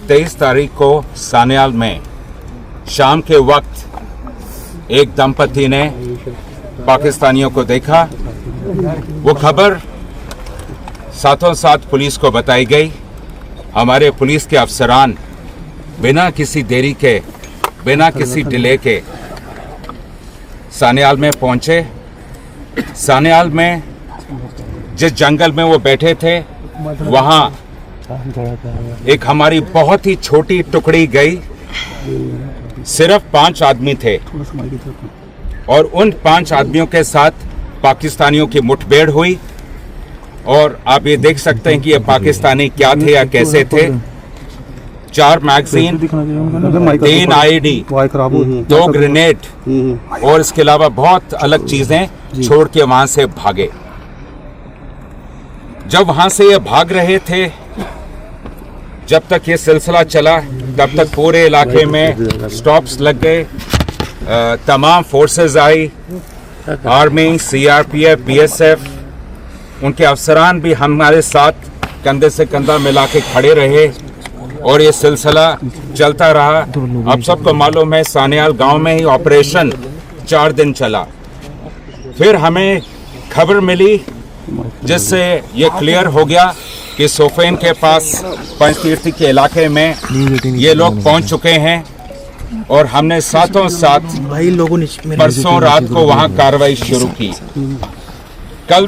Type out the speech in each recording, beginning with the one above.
23 तारीख को सान्याल में शाम के वक्त एक दंपति ने पाकिस्तानियों को देखा। वो खबर साथों साथ पुलिस को बताई गई। हमारे पुलिस के अफसरान बिना किसी देरी के, बिना किसी डिले के सान्याल में पहुंचे। सान्याल में जिस जंगल में वो बैठे थे वहां एक हमारी बहुत ही छोटी टुकड़ी गई। सिर्फ 5 आदमी थे और उन 5 आदमियों के साथ पाकिस्तानियों की मुठभेड़ हुई। और आप ये देख सकते हैं कि ये पाकिस्तानी क्या थे या कैसे थे। 4 मैगजीन, 3 आईडी, 2 ग्रेनेड और इसके अलावा बहुत अलग चीजें छोड़ के वहां से भागे। जब वहां से ये भाग रहे थे, जब तक ये सिलसिला चला तब तक पूरे इलाके में स्टॉप्स लग गए। तमाम फोर्सेस आई, आर्मी, सीआरपीएफ, बीएसएफ, उनके अफसरान भी हमारे साथ कंधे से कंधा मिला के खड़े रहे और ये सिलसिला चलता रहा। अब सबको मालूम है सान्याल गांव में ही ऑपरेशन 4 दिन चला। फिर हमें खबर मिली जिससे ये क्लियर हो गया कि सोफेन के पास पंचतीर्थी के इलाके में ये लोग पहुंच चुके हैं और हमने साथों साथ परसों रात को वहां कार्रवाई शुरू की। कल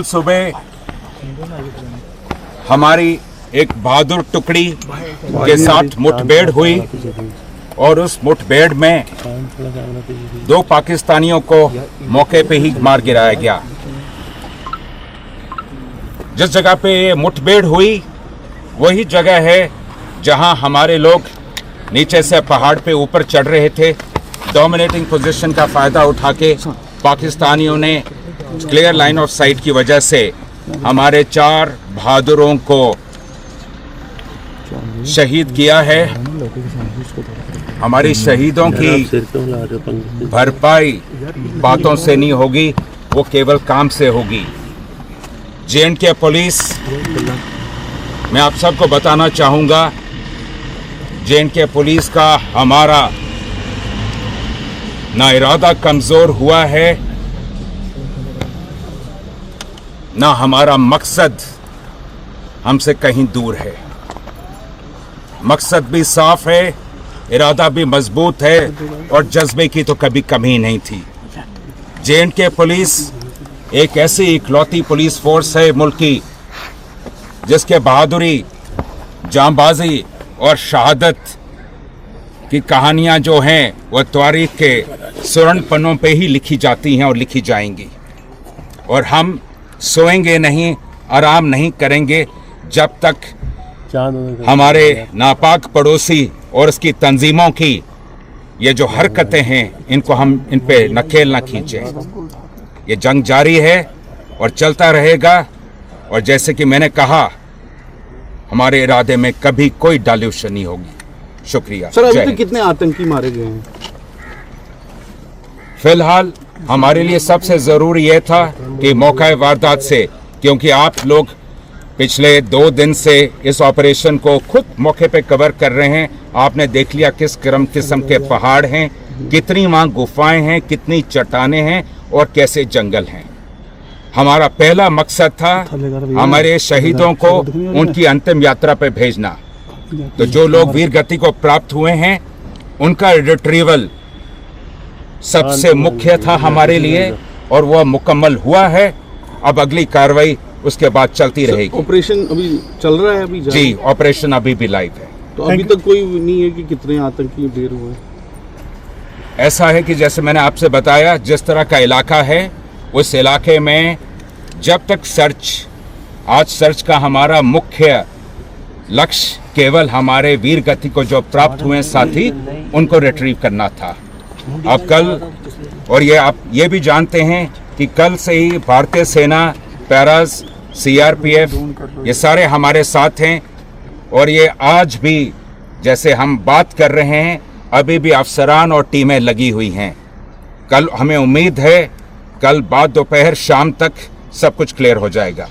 सुबह हमारी एक बहादुर टुकड़ी के साथ मुठभेड़ हुई और उस मुठभेड़ में 2 पाकिस्तानियों को मौके पे ही मार गिराया गया। जिस जगह पे मुठभेड़ हुई वही जगह है जहां हमारे लोग नीचे से पहाड़ पे ऊपर चढ़ रहे थे। डोमिनेटिंग पोजीशन का फायदा उठा के पाकिस्तानियों ने क्लियर लाइन ऑफ साइट की वजह से हमारे 4 बहादुरों को शहीद किया है। हमारी शहीदों की भरपाई बातों से नहीं होगी, वो केवल काम से होगी। जे&के पुलिस, मैं आप सबको बताना चाहूंगा, जे&के पुलिस का हमारा ना इरादा कमजोर हुआ है, ना हमारा मकसद हमसे कहीं दूर है। मकसद भी साफ है, इरादा भी मजबूत है और जज्बे की तो कभी कमी नहीं थी। जे&के पुलिस एक ऐसी इकलौती पुलिस फोर्स है मुल्क की जिसके बहादुरी, जांबाजी और शहादत की कहानियां जो हैं वह तारीख के स्वर्ण पन्नों पे ही लिखी जाती हैं और लिखी जाएंगी। और हम सोएंगे नहीं, आराम नहीं करेंगे जब तक हमारे नापाक पड़ोसी और उसकी तंजीमों की ये जो हरकतें हैं इनको हम इन पे नकेल ना खींचें। ये जंग जारी है और चलता रहेगा और जैसे कि मैंने कहा, हमारे इरादे में कभी कोई डाल्यूशन नहीं होगी। शुक्रिया सर। अभी तक कितने आतंकी मारे गए हैं? फिलहाल हमारे लिए सबसे जरूरी यह था कि मौका वारदात से, क्योंकि आप लोग पिछले 2 दिन से इस ऑपरेशन को खुद मौके पे कवर कर रहे हैं, आपने देख लिया किस किस्म के पहाड़ हैं, कितनी वहां गुफाएं हैं, कितनी चट्टानें हैं और कैसे जंगल हैं। हमारा पहला मकसद था हमारे शहीदों को उनकी अंतिम यात्रा पे भेजना। तो जो लोग वीर गति को प्राप्त हुए हैं उनका रिट्रीवल सबसे मुख्य था हमारे लिए और वह मुकम्मल हुआ है। अब अगली कार्रवाई उसके बाद चलती रहेगी। ऑपरेशन अभी चल रहा है? अभी जी, ऑपरेशन अभी भी लाइव है। तो अभी तक कोई नहीं है कि कितने आतंकी ढेर हुए? ऐसा है कि जैसे मैंने आपसे बताया, जिस तरह का इलाका है उस इलाके में जब तक आज सर्च का हमारा मुख्य लक्ष्य केवल हमारे वीर गति को जो प्राप्त हुए साथी उनको रिट्रीव करना था। अब कल, और ये आप ये भी जानते हैं कि कल से ही भारतीय सेना, पैराज, सीआरपीएफ ये सारे हमारे साथ हैं और ये आज भी जैसे हम बात कर रहे हैं अभी भी अफसरान और टीमें लगी हुई हैं। कल हमें उम्मीद है कल बाद दोपहर शाम तक सब कुछ क्लियर हो जाएगा।